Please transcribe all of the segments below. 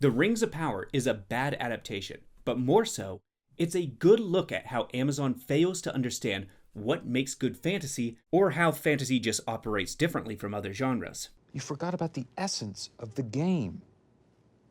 The Rings of Power is a bad adaptation, but more so, it's a good look at how Amazon fails to understand what makes good fantasy, or how fantasy just operates differently from other genres. You forgot about the essence of the game.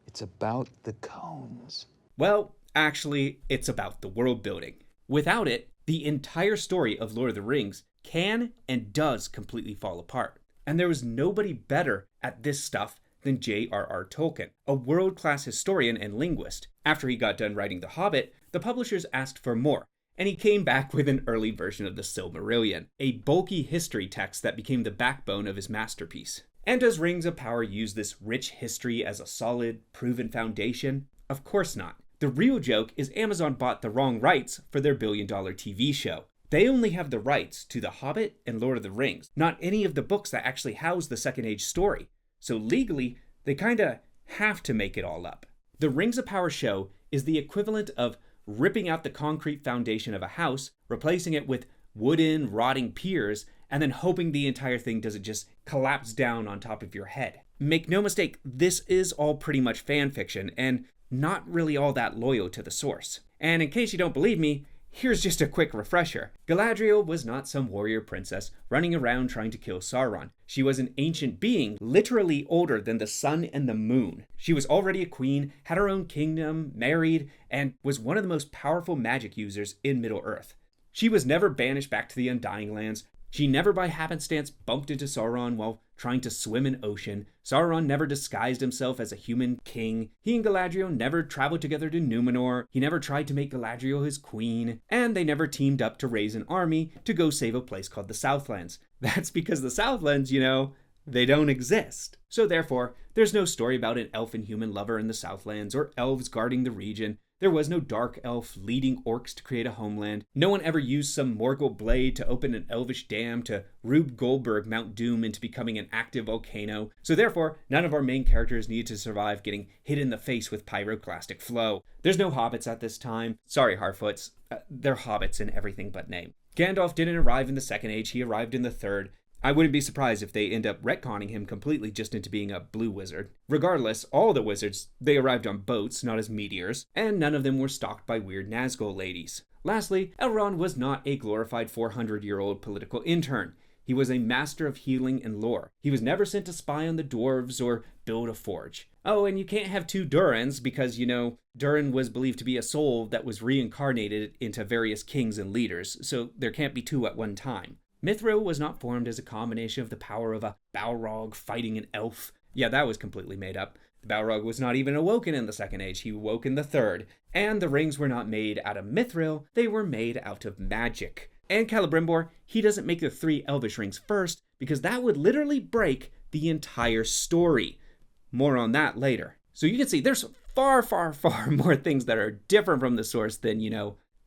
It's about the cones. Well, actually, it's about the world building. Without it, the entire story of Lord of the Rings can and does completely fall apart. And there was nobody better at this stuff than J.R.R. Tolkien, a world-class historian and linguist. After he got done writing The Hobbit, the publishers asked for more, and he came back with an early version of the Silmarillion, a bulky history text that became the backbone of his masterpiece. And does Rings of Power use this rich history as a solid, proven foundation? Of course not. The real joke is Amazon bought the wrong rights for their billion-dollar TV show. They only have the rights to The Hobbit and Lord of the Rings, not any of the books that actually house the Second Age story. So legally, they kinda have to make it all up. The Rings of Power show is the equivalent of ripping out the concrete foundation of a house, replacing it with wooden, rotting piers, and then hoping the entire thing doesn't just collapse down on top of your head. Make no mistake, this is all pretty much fan fiction, and not really all that loyal to the source. And in case you don't believe me, here's just a quick refresher. Galadriel was not some warrior princess running around trying to kill Sauron. She was an ancient being, literally older than the sun and the moon. She was already a queen, had her own kingdom, married, and was one of the most powerful magic users in Middle-earth. She was never banished back to the Undying Lands. She never by happenstance bumped into Sauron while trying to swim an ocean. Sauron never disguised himself as a human king. He and Galadriel never traveled together to Numenor. He never tried to make Galadriel his queen. And they never teamed up to raise an army to go save a place called the Southlands. That's because the Southlands, they don't exist. So therefore, there's no story about an elf and human lover in the Southlands or elves guarding the region. There was no dark elf leading orcs to create a homeland. No one ever used some Morgul blade to open an elvish dam to Rube Goldberg Mount Doom into becoming an active volcano. So therefore, none of our main characters needed to survive getting hit in the face with pyroclastic flow. There's no hobbits at this time. Sorry, Harfoots. They're hobbits in everything but name. Gandalf didn't arrive in the Second Age, he arrived in the Third. I wouldn't be surprised if they end up retconning him completely just into being a blue wizard. Regardless, all the wizards, they arrived on boats, not as meteors, and none of them were stalked by weird Nazgul ladies. Lastly, Elrond was not a glorified 400-year-old political intern. He was a master of healing and lore. He was never sent to spy on the dwarves or build a forge. Oh, and you can't have two Durins because, Durin was believed to be a soul that was reincarnated into various kings and leaders, so there can't be two at one time. Mithril was not formed as a combination of the power of a Balrog fighting an elf. Yeah, that was completely made up. The Balrog was not even awoken in the Second Age, he awoke in the Third. And the rings were not made out of Mithril, they were made out of magic. And Celebrimbor, he doesn't make the 3 elvish rings first, because that would literally break the entire story. More on that later. So you can see there's far, far, far more things that are different from the source than,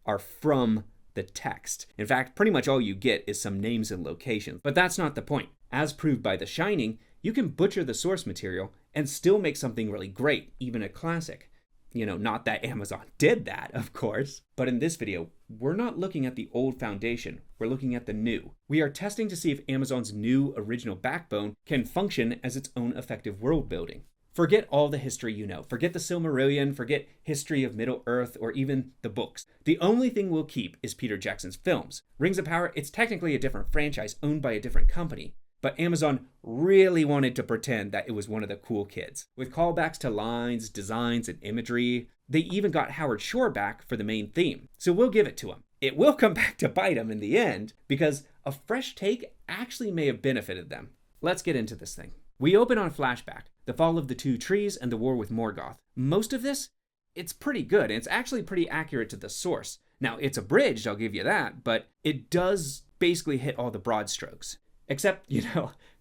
are from the text. In fact, pretty much all you get is some names and locations. But that's not the point. As proved by The Shining, you can butcher the source material and still make something really great, even a classic. Not that Amazon did that, of course. But in this video, we're not looking at the old foundation, we're looking at the new. We are testing to see if Amazon's new original backbone can function as its own effective world building. Forget all the history you know. Forget the Silmarillion, forget history of Middle-earth, or even the books. The only thing we'll keep is Peter Jackson's films. Rings of Power, it's technically a different franchise owned by a different company. But Amazon really wanted to pretend that it was one of the cool kids. With callbacks to lines, designs, and imagery, they even got Howard Shore back for the main theme. So we'll give it to him. It will come back to bite him in the end, because a fresh take actually may have benefited them. Let's get into this thing. We open on a flashback, the fall of the Two Trees and the war with Morgoth. Most of this, it's pretty good, and it's actually pretty accurate to the source. Now, it's abridged, I'll give you that, but it does basically hit all the broad strokes. Except,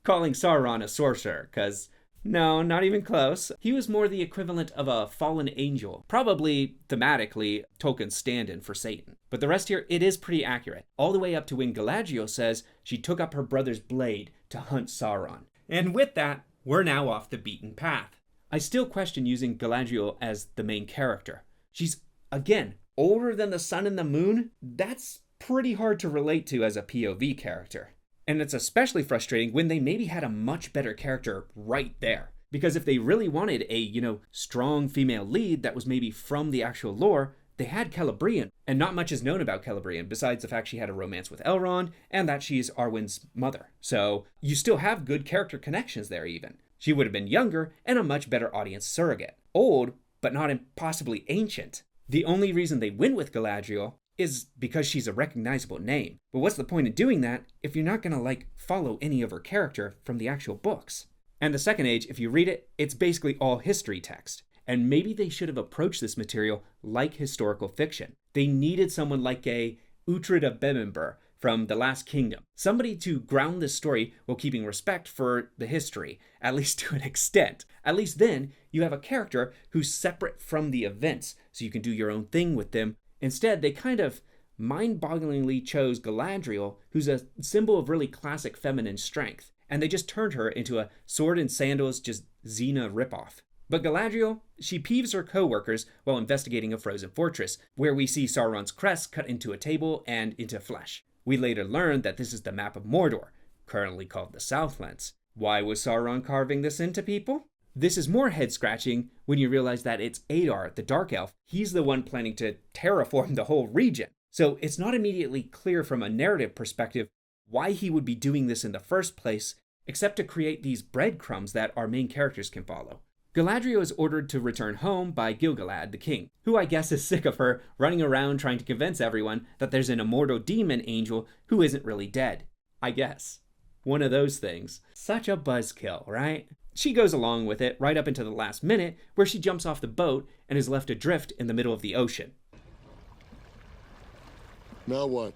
calling Sauron a sorcerer, because no, not even close. He was more the equivalent of a fallen angel, probably thematically Tolkien's stand-in for Satan. But the rest here, it is pretty accurate, all the way up to when Galadriel says she took up her brother's blade to hunt Sauron. And with that, we're now off the beaten path. I still question using Galadriel as the main character. She's, again, older than the sun and the moon. That's pretty hard to relate to as a POV character. And it's especially frustrating when they maybe had a much better character right there. Because if they really wanted a, strong female lead that was maybe from the actual lore, they had Celebrian, and not much is known about Celebrian besides the fact she had a romance with Elrond and that she's Arwen's mother. So you still have good character connections there even. She would have been younger and a much better audience surrogate. Old, but not impossibly ancient. The only reason they went with Galadriel is because she's a recognizable name. But what's the point in doing that if you're not gonna follow any of her character from the actual books? And the Second Age, if you read it, it's basically all history text. And maybe they should have approached this material like historical fiction. They needed someone like a Uhtred of Bebbanburg from The Last Kingdom. Somebody to ground this story while keeping respect for the history, at least to an extent. At least then, you have a character who's separate from the events, so you can do your own thing with them. Instead, they kind of mind-bogglingly chose Galadriel, who's a symbol of really classic feminine strength, and they just turned her into a sword and sandals, just Xena ripoff. But Galadriel, she peeves her co-workers while investigating a frozen fortress, where we see Sauron's crest cut into a table and into flesh. We later learn that this is the map of Mordor, currently called the Southlands. Why was Sauron carving this into people? This is more head-scratching when you realize that it's Adar, the Dark Elf. He's the one planning to terraform the whole region. So it's not immediately clear from a narrative perspective why he would be doing this in the first place, except to create these breadcrumbs that our main characters can follow. Galadriel is ordered to return home by Gil-galad, the king, who I guess is sick of her running around trying to convince everyone that there's an immortal demon angel who isn't really dead. I guess. One of those things. Such a buzzkill, right? She goes along with it right up into the last minute, where she jumps off the boat and is left adrift in the middle of the ocean. Now what?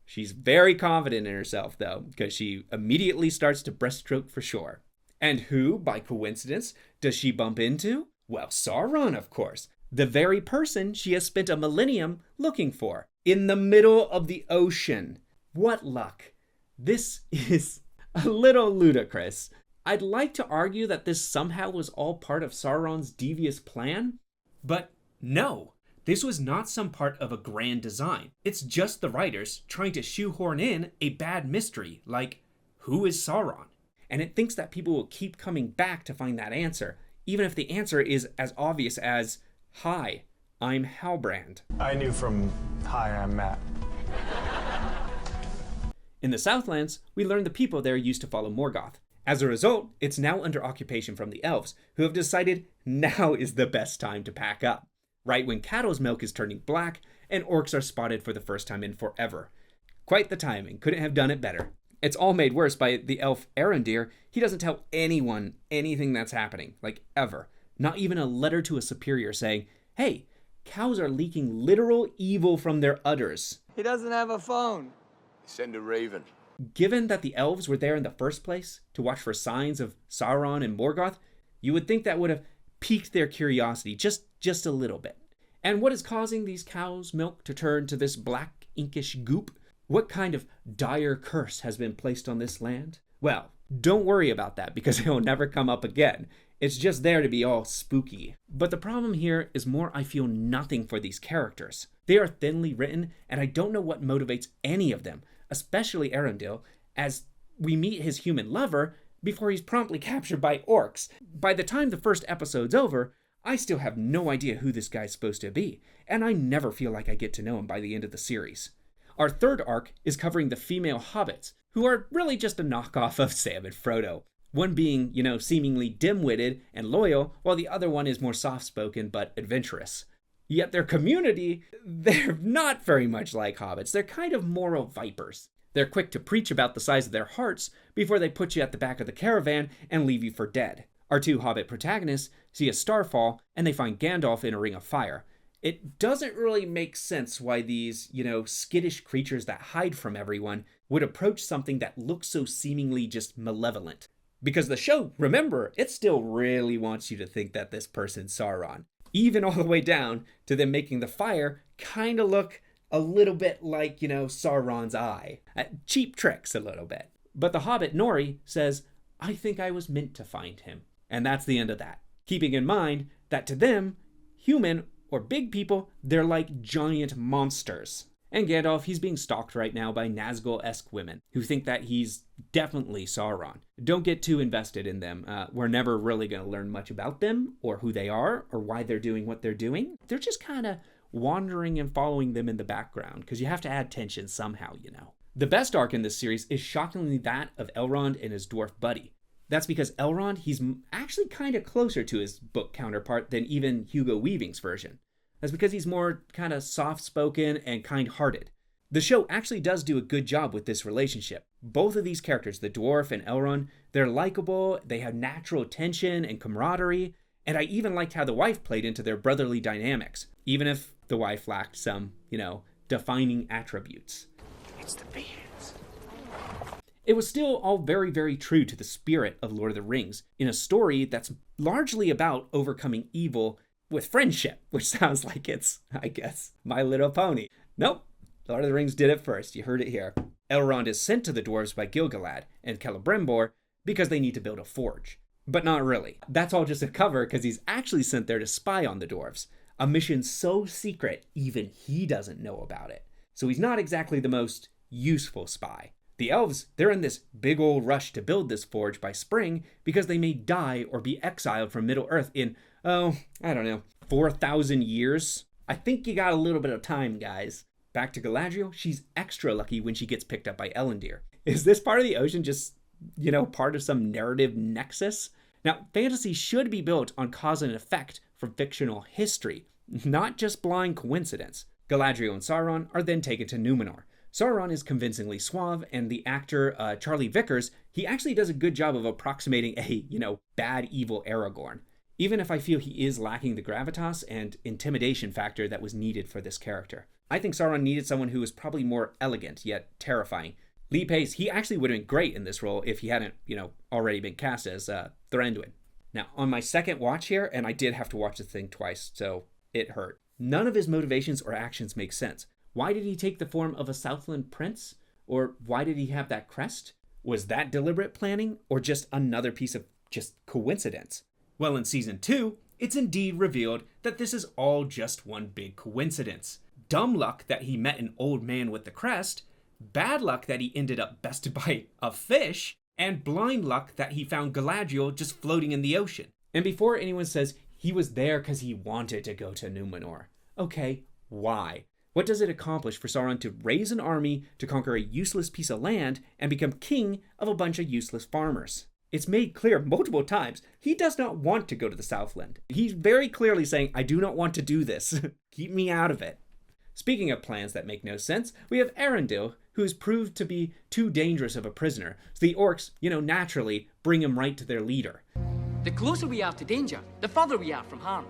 She's very confident in herself, though, because she immediately starts to breaststroke for shore. And who, by coincidence, does she bump into? Well, Sauron, of course. The very person she has spent a millennium looking for. In the middle of the ocean. What luck. This is a little ludicrous. I'd like to argue that this somehow was all part of Sauron's devious plan, but no. This was not some part of a grand design. It's just the writers trying to shoehorn in a bad mystery, like, who is Sauron? And it thinks that people will keep coming back to find that answer, even if the answer is as obvious as, hi, I'm Halbrand. I knew from, hi, I'm Matt. In the Southlands, we learn the people there used to follow Morgoth. As a result, it's now under occupation from the elves, who have decided now is the best time to pack up. Right when cattle's milk is turning black, and orcs are spotted for the first time in forever. Quite the timing, couldn't have done it better. It's all made worse by the elf Arondir. He doesn't tell anyone anything that's happening, ever. Not even a letter to a superior saying, hey, cows are leaking literal evil from their udders. He doesn't have a phone. Send a raven. Given that the elves were there in the first place to watch for signs of Sauron and Morgoth, you would think that would have piqued their curiosity just a little bit. And what is causing these cows' milk to turn to this black inkish goop? What kind of dire curse has been placed on this land? Well, don't worry about that because it will never come up again. It's just there to be all spooky. But the problem here is more I feel nothing for these characters. They are thinly written, and I don't know what motivates any of them, especially Arundel, as we meet his human lover before he's promptly captured by orcs. By the time the first episode's over, I still have no idea who this guy's supposed to be, and I never feel like I get to know him by the end of the series. Our third arc is covering the female hobbits, who are really just a knockoff of Sam and Frodo. One being, seemingly dim-witted and loyal, while the other one is more soft-spoken but adventurous. Yet their community, they're not very much like hobbits. They're kind of moral vipers. They're quick to preach about the size of their hearts before they put you at the back of the caravan and leave you for dead. Our two hobbit protagonists see a star fall and they find Gandalf in a ring of fire. It doesn't really make sense why these, skittish creatures that hide from everyone would approach something that looks so seemingly just malevolent. Because the show, remember, it still really wants you to think that this person's Sauron. Even all the way down to them making the fire kind of look a little bit like, Sauron's eye. Cheap tricks a little bit. But the hobbit Nori says, I think I was meant to find him. And that's the end of that. Keeping in mind that to them, human or big people, they're like giant monsters. And Gandalf, he's being stalked right now by Nazgul-esque women who think that he's definitely Sauron. Don't get too invested in them. We're never really going to learn much about them or who they are or why they're doing what they're doing. They're just kind of wandering and following them in the background because you have to add tension somehow, you know. The best arc in this series is shockingly that of Elrond and his dwarf buddy. That's because Elrond, he's actually kind of closer to his book counterpart than even Hugo Weaving's version. That's because he's more kind of soft-spoken and kind-hearted. The show actually does do a good job with this relationship. Both of these characters, the dwarf and Elrond, they're likable, they have natural tension and camaraderie, and I even liked how the wife played into their brotherly dynamics, even if the wife lacked some, defining attributes. It's the beards. It was still all very, very true to the spirit of Lord of the Rings, in a story that's largely about overcoming evil with friendship, which sounds like it's, I guess, My Little Pony. Nope, Lord of the Rings did it first. You heard it here. Elrond is sent to the dwarves by Gil-galad and Celebrimbor because they need to build a forge. But not really. That's all just a cover because he's actually sent there to spy on the dwarves. A mission so secret, even he doesn't know about it. So he's not exactly the most useful spy. The elves, they're in this big old rush to build this forge by spring because they may die or be exiled from Middle-earth in, 4,000 years. I think you got a little bit of time, guys. Back to Galadriel, she's extra lucky when she gets picked up by Elendil. Is this part of the ocean just, part of some narrative nexus? Now, fantasy should be built on cause and effect from fictional history, not just blind coincidence. Galadriel and Sauron are then taken to Numenor. Sauron is convincingly suave, and the actor Charlie Vickers, he actually does a good job of approximating a, bad evil Aragorn. Even if I feel he is lacking the gravitas and intimidation factor that was needed for this character. I think Sauron needed someone who was probably more elegant, yet terrifying. Lee Pace, he actually would have been great in this role if he hadn't, already been cast as Thranduil. Now, on my second watch here, and I did have to watch the thing twice, so it hurt. None of his motivations or actions make sense. Why did he take the form of a Southland prince? Or why did he have that crest? Was that deliberate planning, or just another piece of just coincidence? Well, in season 2, it's indeed revealed that this is all just one big coincidence. Dumb luck that he met an old man with the crest, bad luck that he ended up bested by a fish, and blind luck that he found Galadriel just floating in the ocean. And before anyone says he was there because he wanted to go to Numenor. Okay, why? What does it accomplish for Sauron to raise an army to conquer a useless piece of land and become king of a bunch of useless farmers? It's made clear multiple times he does not want to go to the Southland. He's very clearly saying, I do not want to do this. Keep me out of it. Speaking of plans that make no sense, we have Arendil, who's proved to be too dangerous of a prisoner. So the orcs, naturally bring him right to their leader. The closer we are to danger, the further we are from harm.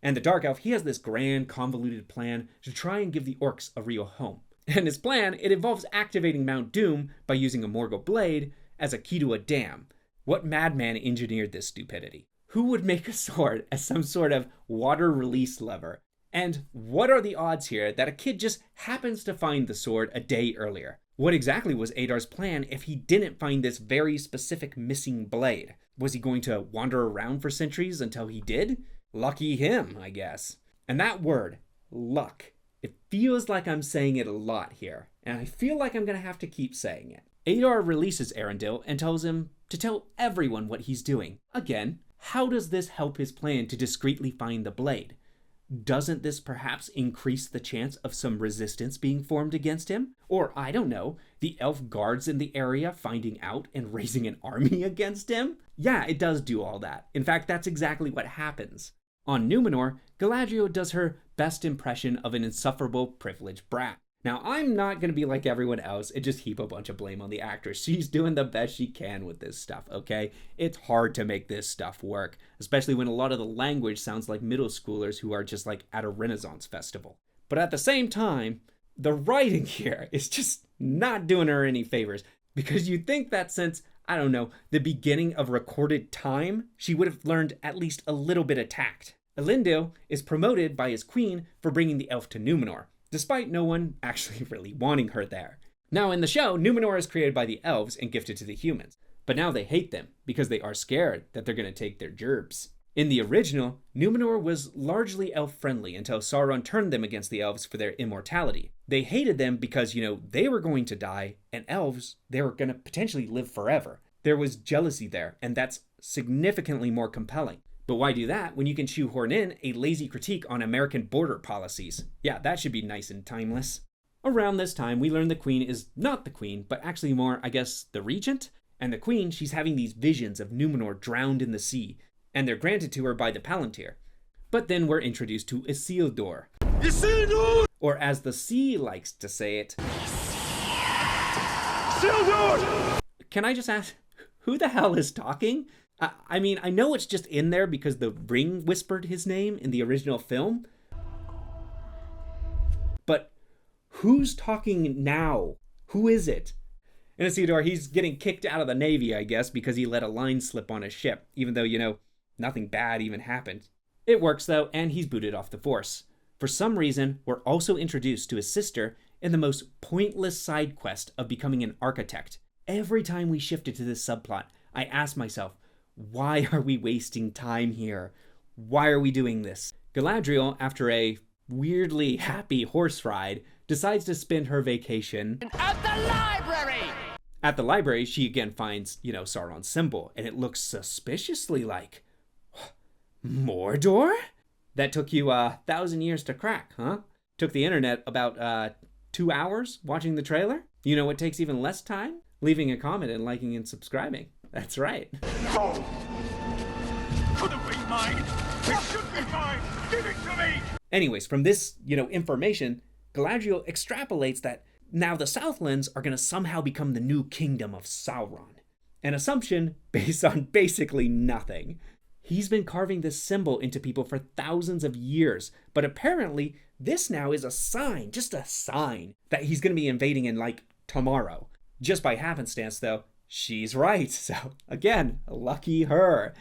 And the Dark Elf, he has this grand, convoluted plan to try and give the orcs a real home. And his plan, it involves activating Mount Doom by using a Morgul blade as a key to a dam. What madman engineered this stupidity? Who would make a sword as some sort of water release lever? And what are the odds here that a kid just happens to find the sword a day earlier? What exactly was Adar's plan if he didn't find this very specific missing blade? Was he going to wander around for centuries until he did? Lucky him, I guess. And that word, luck, it feels like I'm saying it a lot here, and I feel like I'm going to have to keep saying it. Adar releases Arendil and tells him to tell everyone what he's doing. Again, how does this help his plan to discreetly find the blade? Doesn't this perhaps increase the chance of some resistance being formed against him? Or, I don't know, the elf guards in the area finding out and raising an army against him? Yeah, it does do all that. In fact, that's exactly what happens. On Numenor, Galadriel does her best impression of an insufferable, privileged brat. Now, I'm not going to be like everyone else and just heap a bunch of blame on the actress. She's doing the best she can with this stuff, okay? It's hard to make this stuff work, especially when a lot of the language sounds like middle schoolers who are just like at a Renaissance festival. But at the same time, the writing here is just not doing her any favors, because you'd think that since, I don't know, the beginning of recorded time, she would have learned at least a little bit of tact. Elendil is promoted by his queen for bringing the elf to Numenor, despite no one actually really wanting her there. Now in the show, Numenor is created by the elves and gifted to the humans, but now they hate them because they are scared that they're going to take their gerbs. In the original, Numenor was largely elf-friendly until Sauron turned them against the elves for their immortality. They hated them because, they were going to die, and elves, they were going to potentially live forever. There was jealousy there, and that's significantly more compelling. But why do that when you can shoehorn in a lazy critique on American border policies? Yeah, that should be nice and timeless. Around this time, we learn the queen is not the queen, but actually more, I guess, the regent? And the queen, she's having these visions of Numenor drowned in the sea, and they're granted to her by the Palantir. But then we're introduced to Isildur. Isildur! Or as the sea likes to say it, Isildur! Can I just ask, who the hell is talking? I mean, I know it's just in there because the ring whispered his name in the original film. But who's talking now? Who is it? And Isildur, he's getting kicked out of the Navy, I guess, because he let a line slip on his ship, even though, nothing bad even happened. It works, though, and he's booted off the force. For some reason, we're also introduced to his sister in the most pointless side quest of becoming an architect. Every time we shifted to this subplot, I asked myself, why are we wasting time here? Why are we doing this? Galadriel, after a weirdly happy horse ride, decides to spend her vacation At the library! At the library, she again finds, Sauron's symbol, and it looks suspiciously like Mordor? That took you 1,000 years to crack, huh? Took the internet about 2 hours watching the trailer? You know what takes even less time? Leaving a comment and liking and subscribing. That's right. No! Couldn't be mine! It should be mine! Give it to me! Anyways, from this, information, Galadriel extrapolates that now the Southlands are going to somehow become the new kingdom of Sauron. An assumption based on basically nothing. He's been carving this symbol into people for thousands of years, but apparently this now is a sign, just a sign, that he's going to be invading in tomorrow. Just by happenstance, though, she's right. So again, lucky her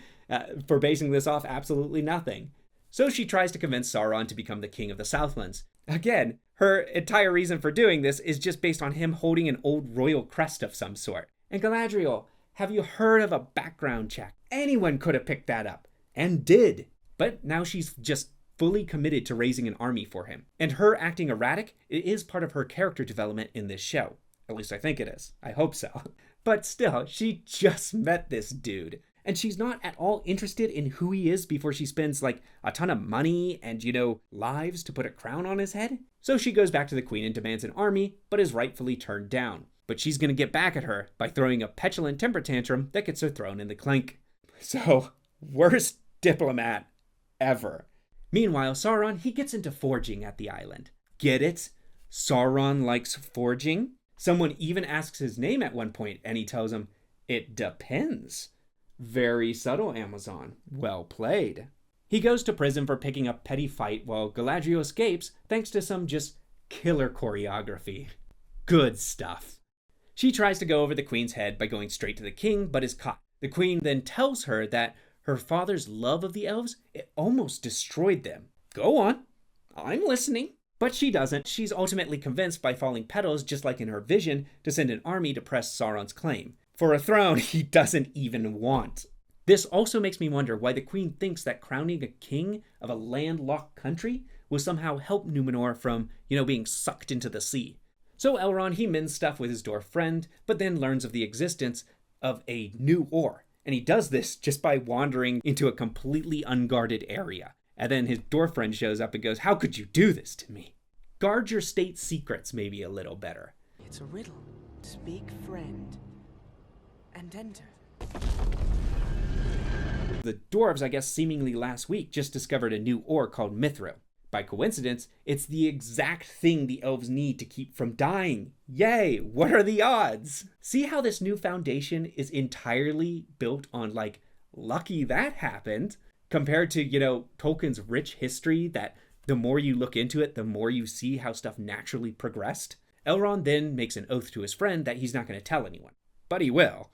for basing this off absolutely nothing. So she tries to convince Sauron to become the king of the Southlands. Again, her entire reason for doing this is just based on him holding an old royal crest of some sort. And Galadriel, have you heard of a background check? Anyone could have picked that up, and did. But now she's just fully committed to raising an army for him. And her acting erratic, it is part of her character development in this show. At least I think it is. I hope so. But still, she just met this dude. And she's not at all interested in who he is before she spends a ton of money and, lives to put a crown on his head. So she goes back to the queen and demands an army, but is rightfully turned down. But she's going to get back at her by throwing a petulant temper tantrum that gets her thrown in the clink. So, worst diplomat ever. Meanwhile, Sauron, he gets into forging at the island. Get it? Sauron likes forging? Someone even asks his name at one point, and he tells him, it depends. Very subtle, Amazon. Well played. He goes to prison for picking up petty fight while Galadriel escapes thanks to some just killer choreography. Good stuff. She tries to go over the queen's head by going straight to the king, but is caught. The queen then tells her that her father's love of the elves, it almost destroyed them. Go on. I'm listening. But she doesn't. She's ultimately convinced by falling petals, just like in her vision, to send an army to press Sauron's claim. For a throne he doesn't even want. This also makes me wonder why the queen thinks that crowning a king of a landlocked country will somehow help Numenor from, being sucked into the sea. So Elrond, he mends stuff with his dwarf friend, but then learns of the existence of a new ore. And he does this just by wandering into a completely unguarded area. And then his dwarf friend shows up and goes, how could you do this to me? Guard your state secrets maybe a little better. It's a riddle. Speak, friend, and enter. The dwarves, I guess seemingly last week, just discovered a new ore called mithril. By coincidence, it's the exact thing the elves need to keep from dying. Yay! What are the odds? See how this new foundation is entirely built on, lucky that happened, compared to, Tolkien's rich history that the more you look into it, the more you see how stuff naturally progressed. Elrond then makes an oath to his friend that he's not going to tell anyone. But he will.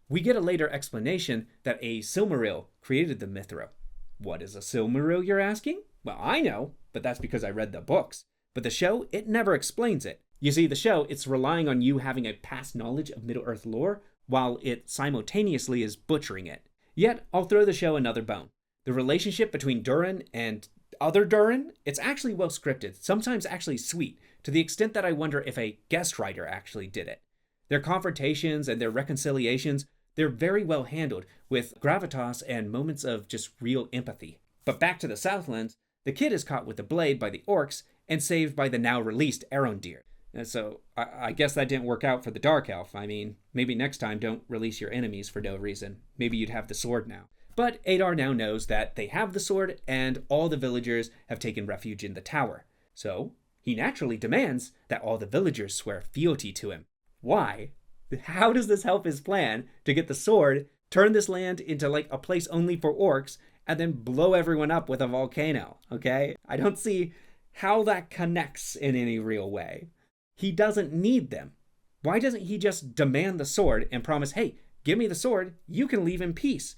We get a later explanation that a Silmaril created the mithril. What is a Silmaril, you're asking? Well, I know, but that's because I read the books. But the show, it never explains it. You see, the show, it's relying on you having a past knowledge of Middle-earth lore, while it simultaneously is butchering it. Yet, I'll throw the show another bone. The relationship between Durin and other Durin, it's actually well scripted, sometimes actually sweet, to the extent that I wonder if a guest writer actually did it. Their confrontations and their reconciliations, they're very well handled, with gravitas and moments of just real empathy. But back to the Southlands, the kid is caught with the blade by the orcs and saved by the now released Elrond. And so I guess that didn't work out for the Dark Elf. I mean, maybe next time don't release your enemies for no reason. Maybe you'd have the sword now. But Adar now knows that they have the sword and all the villagers have taken refuge in the tower. So he naturally demands that all the villagers swear fealty to him. Why? How does this help his plan to get the sword, turn this land into like a place only for orcs, and then blow everyone up with a volcano, okay? I don't see how that connects in any real way. He doesn't need them. Why doesn't he just demand the sword and promise, hey, give me the sword, you can leave in peace?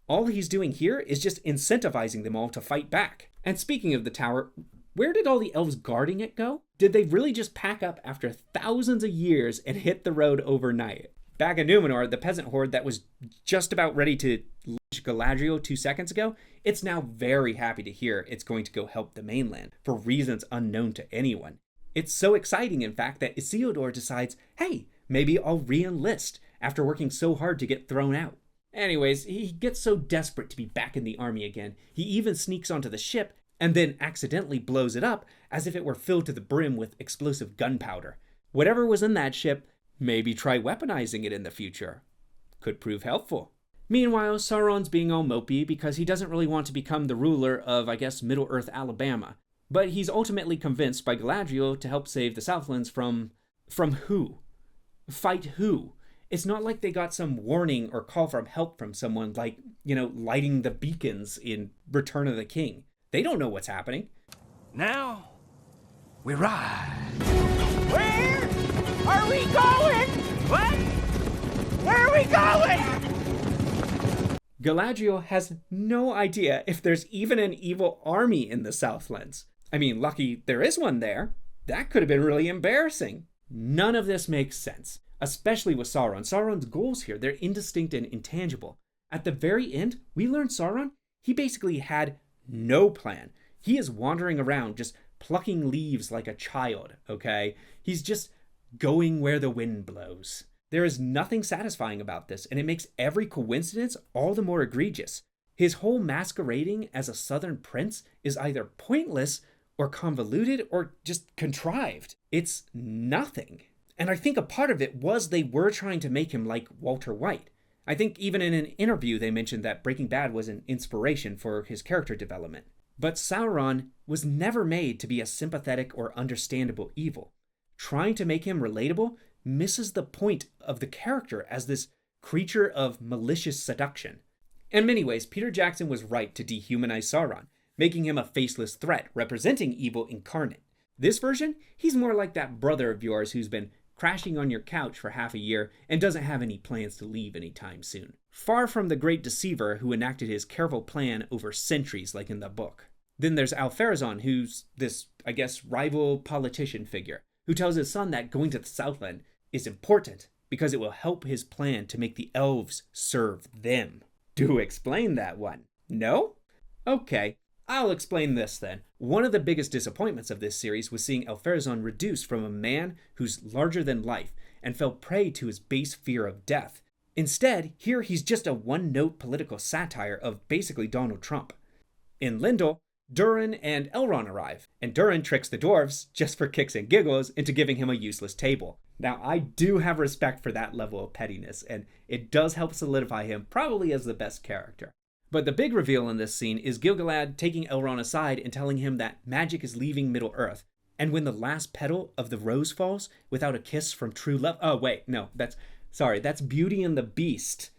All he's doing here is just incentivizing them all to fight back. And speaking of the tower, where did all the elves guarding it go? Did they really just pack up after thousands of years and hit the road overnight? Back in Numenor, the peasant horde that was just about ready to lynch Galadriel 2 seconds ago, it's now very happy to hear it's going to go help the mainland for reasons unknown to anyone. It's so exciting, in fact, that Isildur decides, hey, maybe I'll re-enlist after working so hard to get thrown out. Anyways, he gets so desperate to be back in the army again, he even sneaks onto the ship and then accidentally blows it up as if it were filled to the brim with explosive gunpowder. Whatever was in that ship, maybe try weaponizing it in the future. Could prove helpful. Meanwhile, Sauron's being all mopey because he doesn't really want to become the ruler of, I guess, Middle-earth Alabama. But he's ultimately convinced by Galadriel to help save the Southlands from who? Fight who? It's not like they got some warning or call for help from someone like, lighting the beacons in Return of the King. They don't know what's happening. Now, we ride. Where are we going? What? Where are we going? Galadriel has no idea if there's even an evil army in the Southlands. I mean, lucky there is one there. That could have been really embarrassing. None of this makes sense, especially with Sauron. Sauron's goals here, they're indistinct and intangible. At the very end, we learn Sauron, he basically had no plan. He is wandering around just plucking leaves like a child, okay? He's just going where the wind blows. There is nothing satisfying about this, and it makes every coincidence all the more egregious. His whole masquerading as a southern prince is either pointless or convoluted or just contrived. It's nothing. And I think a part of it was they were trying to make him like Walter White. I think even in an interview they mentioned that Breaking Bad was an inspiration for his character development. But Sauron was never made to be a sympathetic or understandable evil. Trying to make him relatable misses the point of the character as this creature of malicious seduction. In many ways, Peter Jackson was right to dehumanize Sauron, making him a faceless threat representing evil incarnate. This version, he's more like that brother of yours who's been crashing on your couch for half a year and doesn't have any plans to leave anytime soon. Far from the great deceiver who enacted his careful plan over centuries like in the book. Then there's Alpharazon, who's this, I guess, rival politician figure, who tells his son that going to the Southland is important because it will help his plan to make the elves serve them. Do explain that one. No? Okay, I'll explain this then. One of the biggest disappointments of this series was seeing Alpharazon reduced from a man who's larger than life and fell prey to his base fear of death. Instead, here he's just a one-note political satire of basically Donald Trump. In Lindel, Durin and Elrond arrive, and Durin tricks the dwarves, just for kicks and giggles, into giving him a useless table. Now, I do have respect for that level of pettiness, and it does help solidify him probably as the best character. But the big reveal in this scene is Gil-galad taking Elrond aside and telling him that magic is leaving Middle-earth, and when the last petal of the rose falls without a kiss from true love... Oh, wait, no, that's Beauty and the Beast.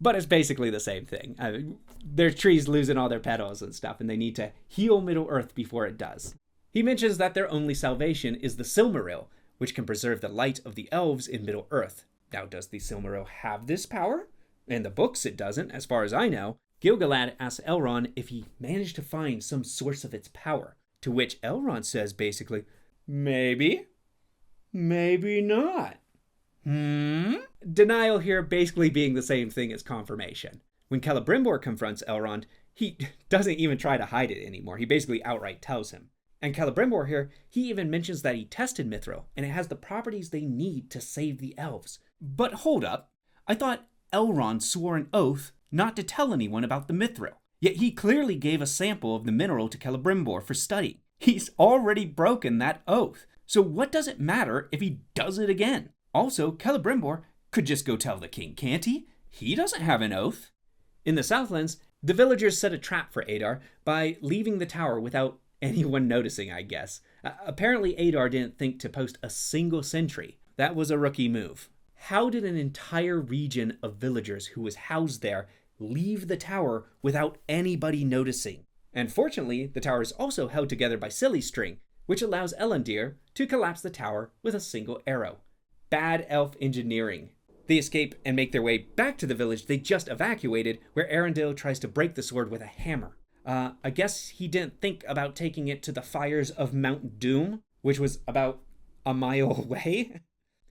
But it's basically the same thing. Their trees losing all their petals and stuff, and they need to heal Middle-earth before it does. He mentions that their only salvation is the Silmaril, which can preserve the light of the elves in Middle-earth. Now, does the Silmaril have this power? In the books, it doesn't, as far as I know. Gil-galad asks Elrond if he managed to find some source of its power, to which Elrond says basically, maybe, maybe not. Denial here basically being the same thing as confirmation. When Celebrimbor confronts Elrond, he doesn't even try to hide it anymore. He basically outright tells him. And Celebrimbor here, he even mentions that he tested Mithril, and it has the properties they need to save the elves. But hold up, I thought Elrond swore an oath not to tell anyone about the Mithril. Yet he clearly gave a sample of the mineral to Celebrimbor for study. He's already broken that oath. So what does it matter if he does it again? Also, Celebrimbor could just go tell the king, can't he? He doesn't have an oath. In the Southlands, the villagers set a trap for Adar by leaving the tower without anyone noticing, I guess. Apparently Adar didn't think to post a single sentry. That was a rookie move. How did an entire region of villagers who was housed there leave the tower without anybody noticing? And fortunately, the tower is also held together by silly string, which allows Elendil to collapse the tower with a single arrow. Bad elf engineering. They escape and make their way back to the village they just evacuated, where Elendil tries to break the sword with a hammer. I guess he didn't think about taking it to the fires of Mount Doom, which was about a mile away.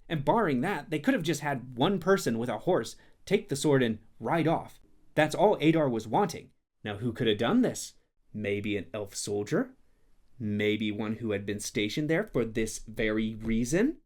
And barring that, they could have just had one person with a horse take the sword and ride off. That's all Adar was wanting. Now who could have done this? Maybe an elf soldier? Maybe one who had been stationed there for this very reason?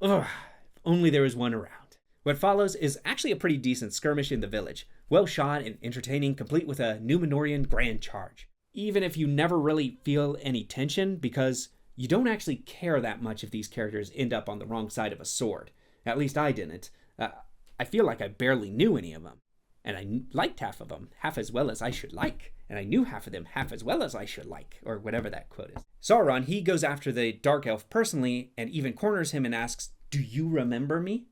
Ugh, if only there was one around. What follows is actually a pretty decent skirmish in the village. Well shot and entertaining, complete with a Numenorian grand charge. Even if you never really feel any tension, because you don't actually care that much if these characters end up on the wrong side of a sword. At least I didn't. I feel like I barely knew any of them. And I liked half of them, half as well as I should like. And I knew half of them half as well as I should like, or whatever that quote is. Sauron, he goes after the Dark Elf personally, and even corners him and asks, "Do you remember me?"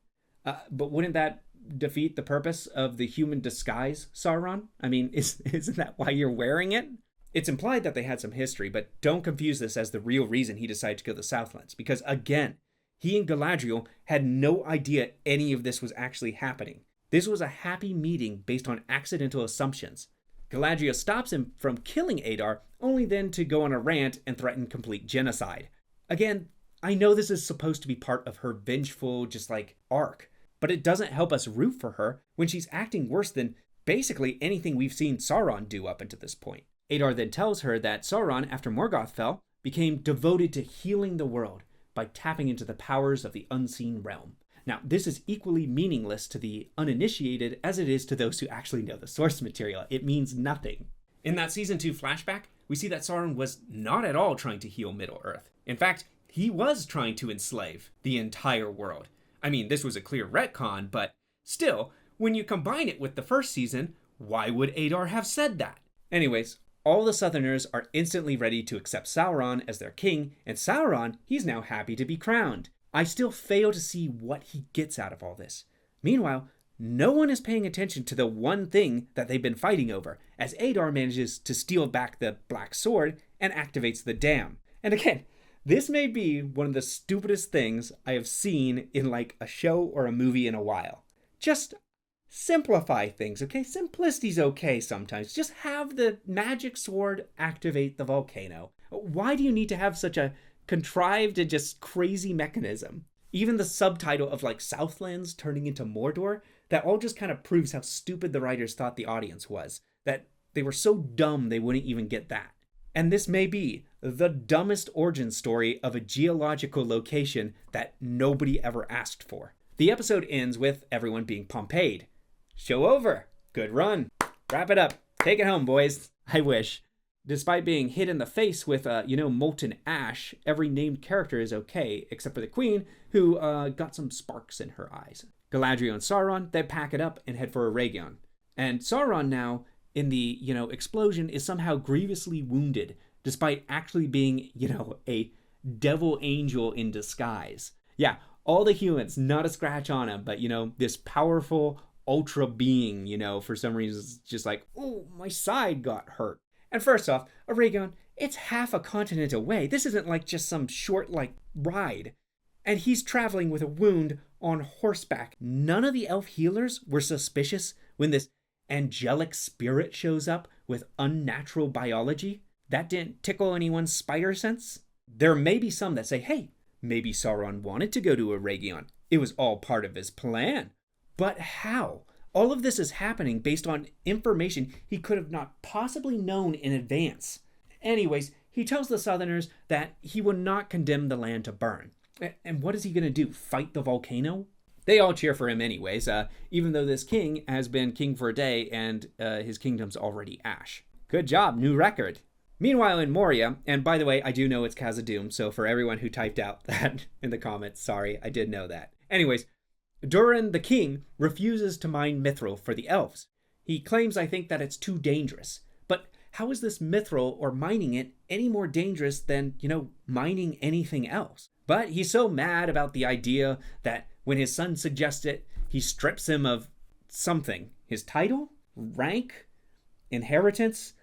But wouldn't that defeat the purpose of the human disguise, Sauron? I mean, isn't that why you're wearing it? It's implied that they had some history, but don't confuse this as the real reason he decided to go to the Southlands, because again, he and Galadriel had no idea any of this was actually happening. This was a happy meeting based on accidental assumptions. Galadriel stops him from killing Adar, only then to go on a rant and threaten complete genocide. Again, I know this is supposed to be part of her vengeful, arc, but it doesn't help us root for her when she's acting worse than basically anything we've seen Sauron do up until this point. Adar then tells her that Sauron, after Morgoth fell, became devoted to healing the world by tapping into the powers of the unseen realm. Now, this is equally meaningless to the uninitiated as it is to those who actually know the source material. It means nothing. In that Season 2 flashback, we see that Sauron was not at all trying to heal Middle-earth. In fact, he was trying to enslave the entire world. I mean, this was a clear retcon, but still, when you combine it with the first season, why would Adar have said that? Anyways, all the Southerners are instantly ready to accept Sauron as their king, and Sauron, he's now happy to be crowned. I still fail to see what he gets out of all this. Meanwhile, no one is paying attention to the one thing that they've been fighting over, as Adar manages to steal back the Black Sword and activates the dam. And again, this may be one of the stupidest things I have seen in a show or a movie in a while. Just simplify things, okay? Simplicity's okay sometimes. Just have the magic sword activate the volcano. Why do you need to have such a contrived and just crazy mechanism? Even the subtitle of Southlands turning into Mordor, that all just kind of proves how stupid the writers thought the audience was. That they were so dumb they wouldn't even get that. And this may be the dumbest origin story of a geological location that nobody ever asked for. The episode ends with everyone being Pompeyed. Show over. Good run. Wrap it up. Take it home, boys. I wish. Despite being hit in the face with, molten ash, every named character is okay, except for the queen, who got some sparks in her eyes. Galadriel and Sauron, they pack it up and head for Reconning. And Sauron now, in the, explosion, is somehow grievously wounded, despite actually being, a devil angel in disguise. Yeah, all the humans, not a scratch on him, but, this powerful ultra being, for some reason, is just oh, my side got hurt. And first off, Reconning, it's half a continent away. This isn't just some short, ride. And he's traveling with a wound on horseback. None of the elf healers were suspicious when this angelic spirit shows up with unnatural biology. That didn't tickle anyone's spider sense. There may be some that say, hey, maybe Sauron wanted to go to Reconning. It was all part of his plan. But how? All of this is happening based on information he could have not possibly known in advance. Anyways, he tells the Southerners that he will not condemn the land to burn. And what is he going to do? Fight the volcano? They all cheer for him anyways, even though this king has been king for a day and his kingdom's already ash. Good job, new record. Meanwhile in Moria, and by the way, I do know it's Khazad-dûm, so for everyone who typed out that in the comments, sorry, I did know that. Anyways, Durin, the king, refuses to mine mithril for the elves. He claims, I think, that it's too dangerous. But how is this mithril or mining it any more dangerous than, mining anything else? But he's so mad about the idea that when his son suggests it, he strips him of something. His title? Rank? Inheritance?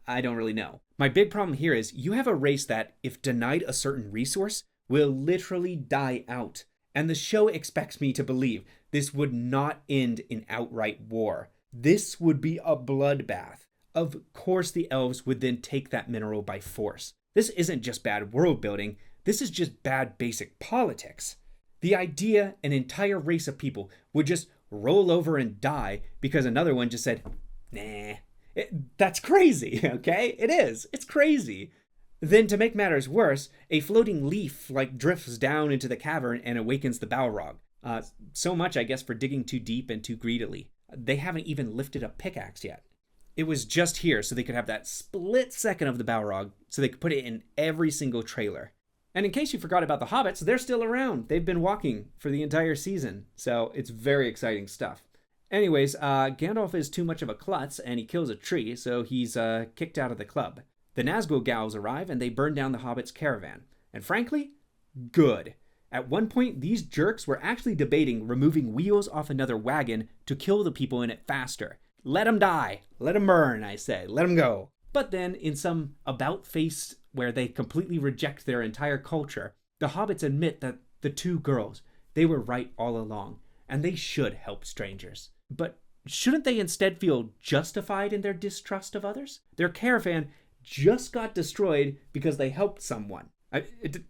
I don't really know. My big problem here is you have a race that, if denied a certain resource, will literally die out. And the show expects me to believe this would not end in outright war. This would be a bloodbath. Of course the elves would then take that mineral by force. This isn't just bad world building, this is just bad basic politics. The idea an entire race of people would just roll over and die because another one just said, nah. That's crazy, okay? It is. It's crazy. Then, to make matters worse, a floating leaf drifts down into the cavern and awakens the Balrog. So much, I guess, for digging too deep and too greedily. They haven't even lifted a pickaxe yet. It was just here so they could have that split second of the Balrog, so they could put it in every single trailer. And in case you forgot about the hobbits, they're still around. They've been walking for the entire season, so it's very exciting stuff. Anyways, Gandalf is too much of a klutz, and he kills a tree, so he's kicked out of the club. The Nazgul gals arrive, and they burn down the hobbits' caravan. And frankly, good. At one point, these jerks were actually debating removing wheels off another wagon to kill the people in it faster. Let them die. Let them burn, I say. Let them go. But then, in some about-face where they completely reject their entire culture, the hobbits admit that the two girls, they were right all along, and they should help strangers. But shouldn't they instead feel justified in their distrust of others? Their caravan just got destroyed because they helped someone. It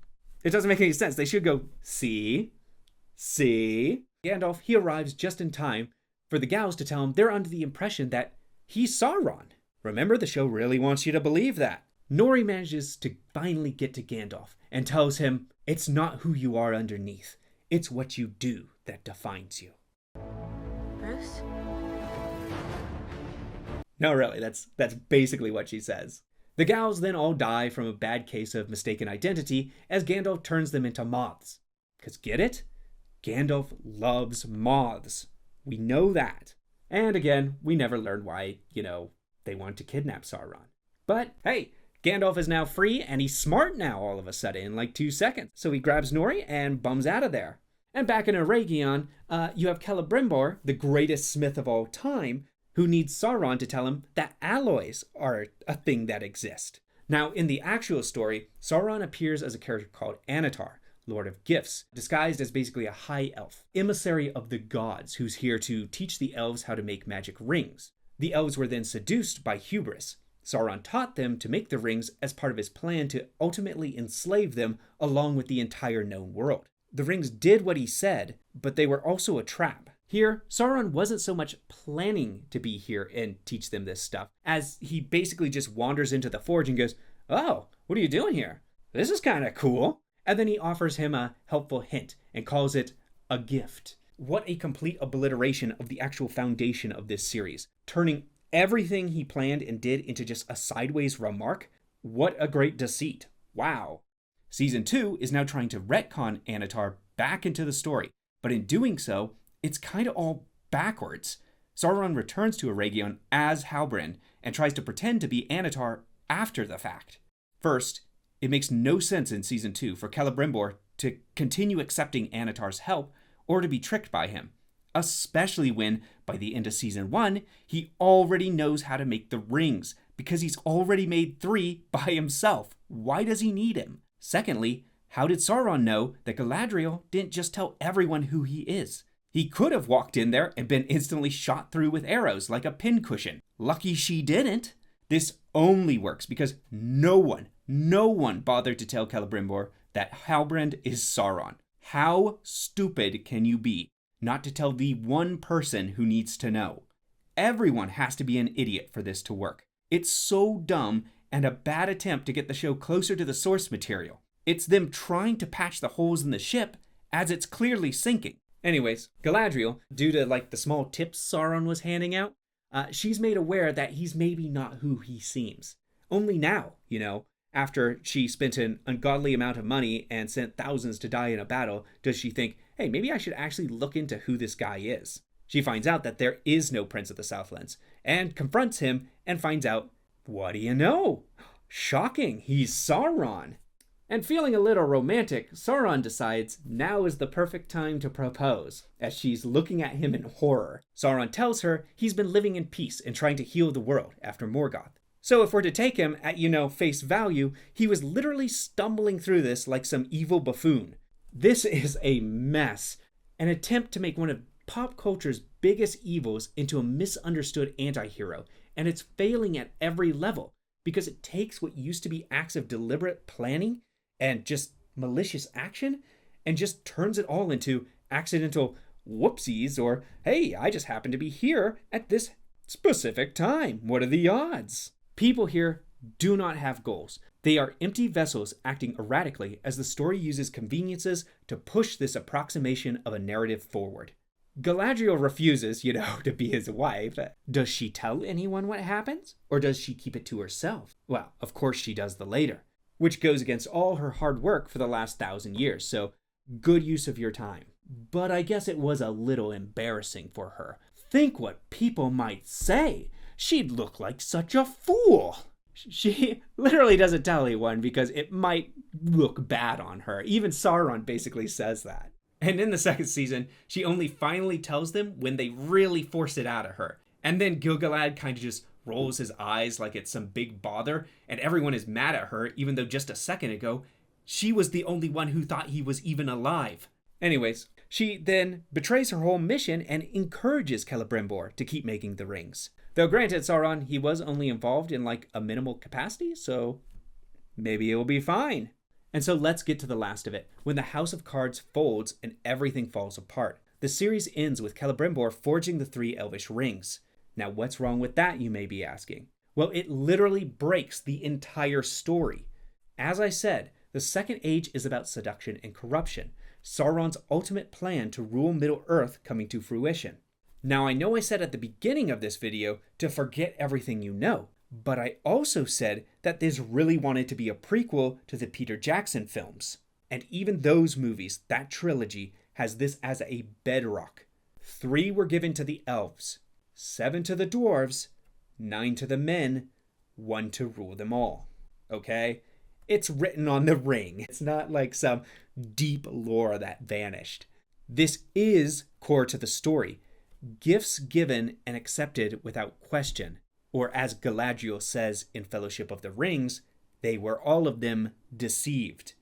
doesn't make any sense. They should go, see? Gandalf, he arrives just in time for the gals to tell him they're under the impression that he's Sauron. Remember, the show really wants you to believe that. Nori manages to finally get to Gandalf and tells him, it's not who you are underneath. It's what you do that defines you. Bruce? No, really, that's basically what she says. The gals then all die from a bad case of mistaken identity as Gandalf turns them into moths. 'Cause get it? Gandalf loves moths. We know that. And again, we never learn why, they want to kidnap Sauron. But hey, Gandalf is now free and he's smart now all of a sudden in 2 seconds. So he grabs Nori and bums out of there. And back in Eregion, you have Celebrimbor, the greatest smith of all time, who needs Sauron to tell him that alloys are a thing that exist. Now, in the actual story, Sauron appears as a character called Anatar, Lord of Gifts, disguised as basically a high elf, emissary of the gods, who's here to teach the elves how to make magic rings. The elves were then seduced by hubris. Sauron taught them to make the rings as part of his plan to ultimately enslave them along with the entire known world. The rings did what he said, but they were also a trap. Here, Sauron wasn't so much planning to be here and teach them this stuff, as he basically just wanders into the forge and goes, oh, what are you doing here? This is kind of cool. And then he offers him a helpful hint and calls it a gift. What a complete obliteration of the actual foundation of this series, turning everything he planned and did into just a sideways remark. What a great deceit. Wow. Season 2 is now trying to retcon Anatar back into the story, but in doing so, it's kind of all backwards. Sauron returns to Eregion as Halbrand and tries to pretend to be Anatar after the fact. First, it makes no sense in Season 2 for Celebrimbor to continue accepting Anatar's help or to be tricked by him, especially when, by the end of Season 1, he already knows how to make the rings because he's already made 3 by himself. Why does he need him? Secondly, how did Sauron know that Galadriel didn't just tell everyone who he is? He could have walked in there and been instantly shot through with arrows like a pincushion. Lucky she didn't. This only works because no one bothered to tell Celebrimbor that Halbrand is Sauron. How stupid can you be not to tell the one person who needs to know? Everyone has to be an idiot for this to work. It's so dumb and a bad attempt to get the show closer to the source material. It's them trying to patch the holes in the ship as it's clearly sinking. Anyways, Galadriel, due to the small tips Sauron was handing out, she's made aware that he's maybe not who he seems. Only now, after she spent an ungodly amount of money and sent thousands to die in a battle, does she think, hey, maybe I should actually look into who this guy is. She finds out that there is no Prince of the Southlands, and confronts him and finds out, what do you know? Shocking, he's Sauron. And feeling a little romantic, Sauron decides now is the perfect time to propose, as she's looking at him in horror. Sauron tells her he's been living in peace and trying to heal the world after Morgoth. So if we're to take him at, face value, he was literally stumbling through this like some evil buffoon. This is a mess, an attempt to make one of pop culture's biggest evils into a misunderstood anti-hero, and it's failing at every level because it takes what used to be acts of deliberate planning and just malicious action and just turns it all into accidental whoopsies or, hey, I just happen to be here at this specific time. What are the odds? People here do not have goals. They are empty vessels acting erratically as the story uses conveniences to push this approximation of a narrative forward. Galadriel refuses, to be his wife. Does she tell anyone what happens? Or does she keep it to herself? Well, of course she does the later, which goes against all her hard work for the last 1,000 years, so good use of your time. But I guess it was a little embarrassing for her. Think what people might say. She'd look like such a fool. She literally doesn't tell anyone because it might look bad on her. Even Sauron basically says that. And in the second season, she only finally tells them when they really force it out of her. And then Gil-galad kind of just rolls his eyes like it's some big bother, and everyone is mad at her, even though just a second ago, she was the only one who thought he was even alive. Anyways, she then betrays her whole mission and encourages Celebrimbor to keep making the rings. Though granted, Sauron, he was only involved in a minimal capacity, so maybe it will be fine. And so let's get to the last of it, when the House of Cards folds and everything falls apart. The series ends with Celebrimbor forging the 3 elvish rings. Now what's wrong with that, you may be asking? Well, it literally breaks the entire story. As I said, the Second Age is about seduction and corruption, Sauron's ultimate plan to rule Middle-earth coming to fruition. Now I know I said at the beginning of this video to forget everything you know, but I also said that this really wanted to be a prequel to the Peter Jackson films. And even those movies, that trilogy, has this as a bedrock. 3 were given to the elves, 7 to the dwarves, 9 to the men, 1 to rule them all. Okay? It's written on the ring. It's not like some deep lore that vanished. This is core to the story. Gifts given and accepted without question. Or as Galadriel says in Fellowship of the Rings, they were all of them deceived.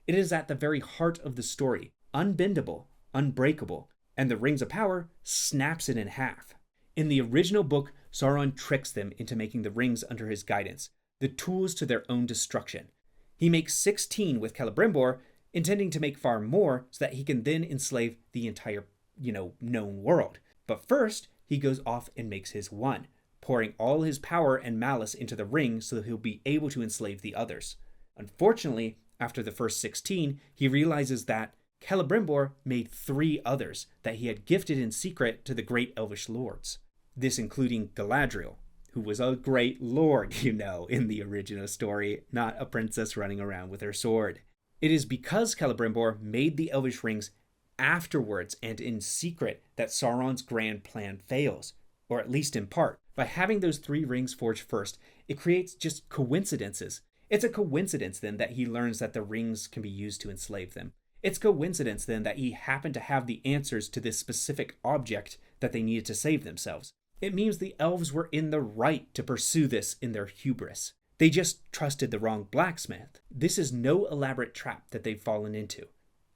It is at the very heart of the story, unbendable, unbreakable, and the Rings of Power snaps it in half. In the original book, Sauron tricks them into making the rings under his guidance, the tools to their own destruction. He makes 16 with Celebrimbor, intending to make far more so that he can then enslave the entire, known world. But first, he goes off and makes his 1. Pouring all his power and malice into the ring so that he'll be able to enslave the others. Unfortunately, after the first 16, he realizes that Celebrimbor made 3 others that he had gifted in secret to the great elvish lords. This including Galadriel, who was a great lord, in the original story, not a princess running around with her sword. It is because Celebrimbor made the elvish rings afterwards and in secret that Sauron's grand plan fails, or at least in part. By having those 3 rings forged first, it creates just coincidences. It's a coincidence then that he learns that the rings can be used to enslave them. It's coincidence then that he happened to have the answers to this specific object that they needed to save themselves. It means the elves were in the right to pursue this in their hubris. They just trusted the wrong blacksmith. This is no elaborate trap that they've fallen into.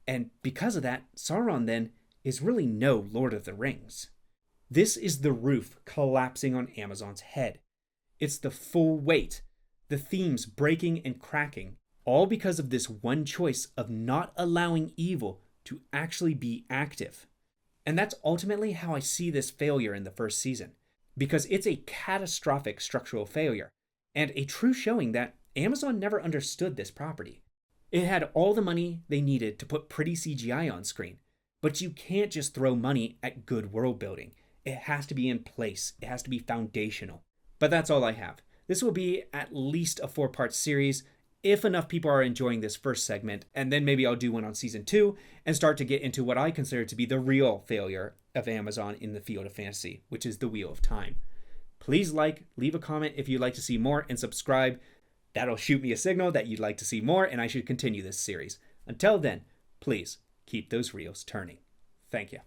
And because of that, Sauron then is really no Lord of the Rings. This is the roof collapsing on Amazon's head. It's the full weight, the themes breaking and cracking, all because of this one choice of not allowing evil to actually be active. And that's ultimately how I see this failure in the first season, because it's a catastrophic structural failure, and a true showing that Amazon never understood this property. It had all the money they needed to put pretty CGI on screen, but you can't just throw money at good world building. It has to be in place. It has to be foundational. But that's all I have. This will be at least a 4-part series, if enough people are enjoying this first segment, and then maybe I'll do one on season 2 and start to get into what I consider to be the real failure of Amazon in the field of fantasy, which is the Wheel of Time. Please leave a comment if you'd like to see more, and subscribe. That'll shoot me a signal that you'd like to see more and I should continue this series. Until then, please keep those reels turning. Thank you.